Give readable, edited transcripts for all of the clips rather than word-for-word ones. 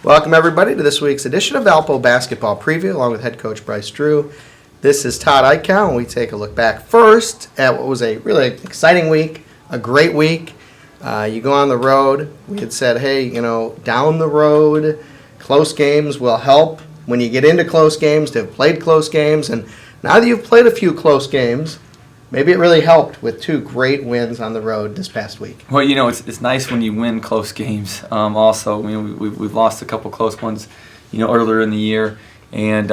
Welcome, everybody, to this week's edition of Valpo Basketball Preview, along with head coach Bryce Drew. This is Todd Eichow, and we take a look back first at what was a really exciting week, a great week. You go on the road. We had said, hey, down the road, close games will help when you get into close games, to have played close games. And now that you've played a few close games, maybe it really helped with two great wins on the road this past week. Well, it's nice when you win close games. Also, we've lost a couple close ones, earlier in the year, and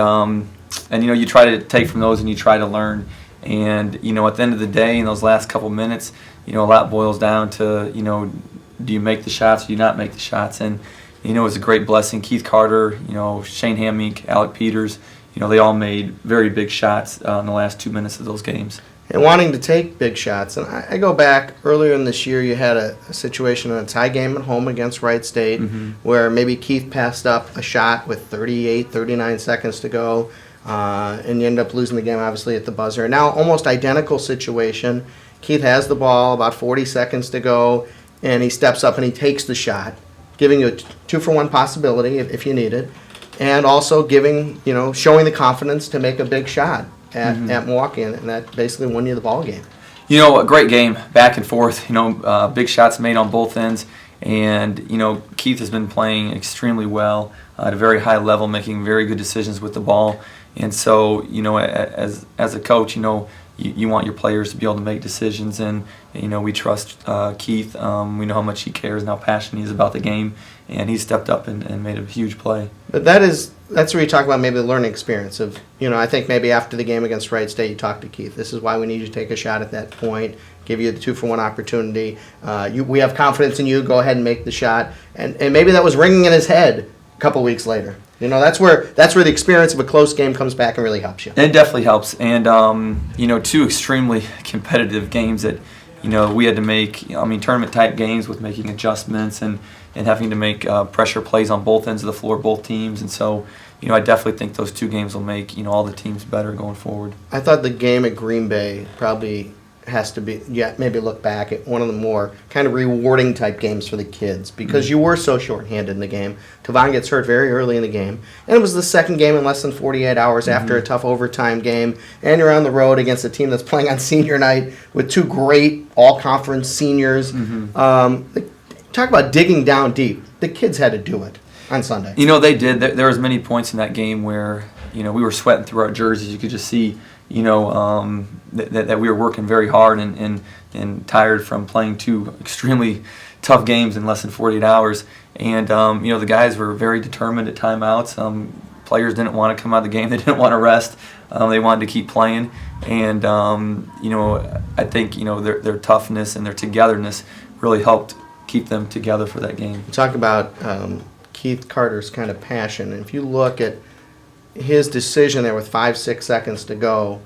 you try to take from those and you try to learn. And at the end of the day, in those last couple minutes, a lot boils down to do you make the shots, or do you not make the shots? And it was a great blessing. Keith Carter, Shane Hamink, Alec Peters, they all made very big shots in the last 2 minutes of those games. And wanting to take big shots. And I go back earlier in this year, you had a situation in a tie game at home against Wright State where maybe Keith passed up a shot with 38, 39 seconds to go, and you end up losing the game, obviously, at the buzzer. Now, almost identical situation. Keith has the ball, about 40 seconds to go, and he steps up and he takes the shot, giving you a 2-for-1 possibility if you need it, and also giving, showing the confidence to make a big shot at Milwaukee, and that basically won you the ball game. A great game, back and forth. Big shots made on both ends, and Keith has been playing extremely well at a very high level, making very good decisions with the ball. And so, as a coach, you want your players to be able to make decisions, and we trust Keith. We know how much he cares and how passionate he is about the game, and he stepped up and made a huge play. But that's where you talk about maybe the learning experience of, I think maybe after the game against Wright State, you talk to Keith. This is why we need you to take a shot at that point, give you the 2-for-1 opportunity. We have confidence in you. Go ahead and make the shot. And maybe that was ringing in his head a couple weeks later. That's where the experience of a close game comes back and really helps you. It definitely helps. And, two extremely competitive games that, we had to make, tournament-type games with making adjustments and having to make pressure plays on both ends of the floor, both teams. And so, I definitely think those two games will make, all the teams better going forward. I thought the game at Green Bay probably has to be, maybe look back at one of the more kind of rewarding type games for the kids because you were so shorthanded in the game. Tavon gets hurt very early in the game, and it was the second game in less than 48 hours after a tough overtime game, and you're on the road against a team that's playing on senior night with two great all-conference seniors. Talk about digging down deep. The kids had to do it on Sunday. They did. There was many points in that game where, we were sweating through our jerseys. You could just see that we were working very hard and tired from playing two extremely tough games in less than 48 hours. And, the guys were very determined at timeouts. Players didn't want to come out of the game. They didn't want to rest. They wanted to keep playing. And, I think, their toughness and their togetherness really helped keep them together for that game. Talk about Keith Carter's kind of passion. And if you look at his decision there with 5-6 seconds to go,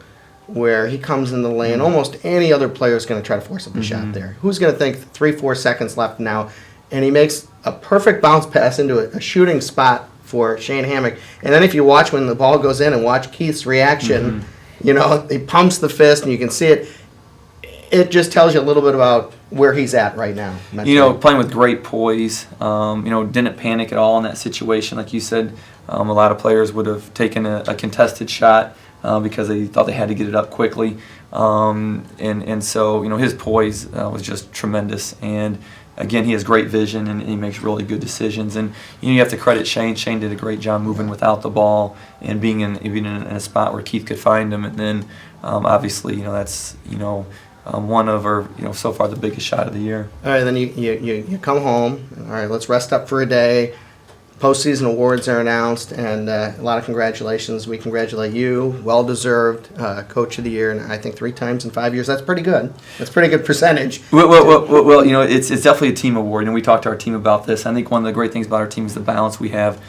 where he comes in the lane, almost any other player is going to try to force up a shot there. Who's going to think 3-4 seconds left now? And he makes a perfect bounce pass into a shooting spot for Shane Hammock. And then if you watch when the ball goes in and watch Keith's reaction, he pumps the fist and you can see it. It just tells you a little bit about where he's at right now. Playing with great poise. Didn't panic at all in that situation. Like you said, a lot of players would have taken a contested shot because they thought they had to get it up quickly. And so, his poise was just tremendous. And, again, he has great vision and he makes really good decisions. And, you have to credit Shane. Shane did a great job moving without the ball and being in a spot where Keith could find him. And then, obviously, that's, one of our, so far the biggest shot of the year. All right, then you come home. All right, let's rest up for a day. Postseason awards are announced, and a lot of congratulations. We congratulate you. Well-deserved Coach of the Year, and I think 3 times in 5 years. That's pretty good. That's a pretty good percentage. Well, it's definitely a team award, and we talked to our team about this. I think one of the great things about our team is the balance we have.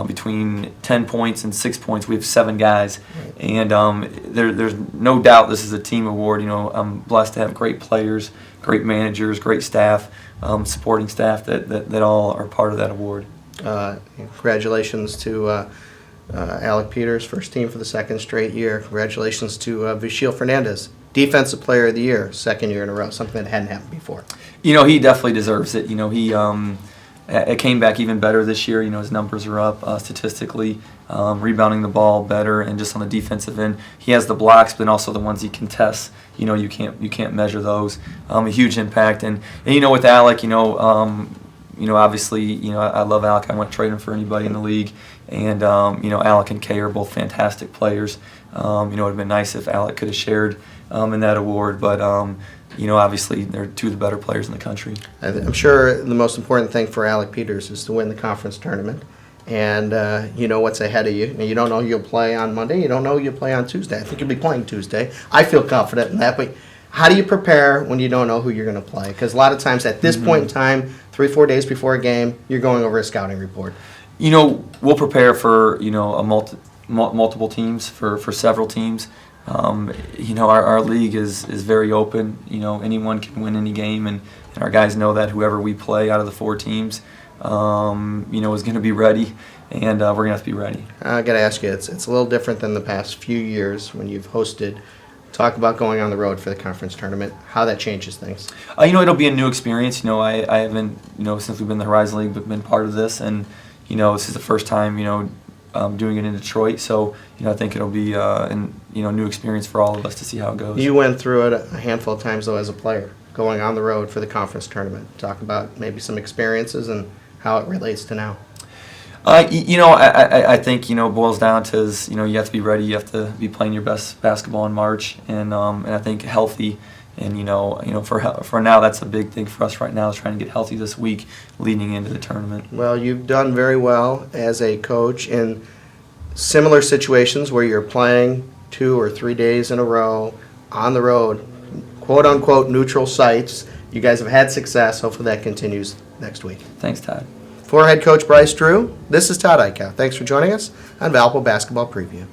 Between 10 points and 6 points, we have 7 guys. Right. And there's no doubt this is a team award. I'm blessed to have great players, great managers, great staff, supporting staff that all are part of that award. Congratulations to Alec Peters, first team for the second straight year. Congratulations to Vishil Fernandez, Defensive Player of the Year, second year in a row, something that hadn't happened before. He definitely deserves it. He it came back even better this year. His numbers are up statistically, rebounding the ball better, and just on the defensive end, he has the blocks, but then also the ones he contests. You can't measure those. A huge impact, and with Alec, obviously, I love Alec. I wouldn't trade him for anybody in the league, and Alec and Kay are both fantastic players. It would have been nice if Alec could have shared in that award, but obviously they're two of the better players in the country. I'm sure the most important thing for Alec Peters is to win the conference tournament, and you know what's ahead of you. You don't know who you'll play on Monday. You don't know who you'll play on Tuesday. I think you'll be playing Tuesday. I feel confident in that, but how do you prepare when you don't know who you're going to play? Because a lot of times at this point in time, 3-4 days before a game, you're going over a scouting report. We'll prepare for multiple teams, for several teams. Our league is very open. Anyone can win any game, and our guys know that whoever we play out of the 4 teams, is going to be ready, and we're going to have to be ready. I got to ask you, it's a little different than the past few years when you've hosted. Talk about going on the road for the conference tournament, how that changes things. It'll be a new experience. I haven't, since we've been in the Horizon League, but been part of this, and this is the first time, doing it in Detroit. So, I think it'll be a new experience for all of us to see how it goes. You went through it a handful of times, though, as a player, going on the road for the conference tournament. Talk about maybe some experiences and how it relates to now. I think boils down to is you have to be ready. You have to be playing your best basketball in March, and I think healthy. And for now, that's a big thing for us right now is trying to get healthy this week, leading into the tournament. Well, you've done very well as a coach in similar situations where you're playing 2 or 3 days in a row on the road, quote unquote neutral sites. You guys have had success. Hopefully that continues next week. Thanks, Todd. For head coach Bryce Drew, this is Todd Eichow. Thanks for joining us on Valpo Basketball Preview.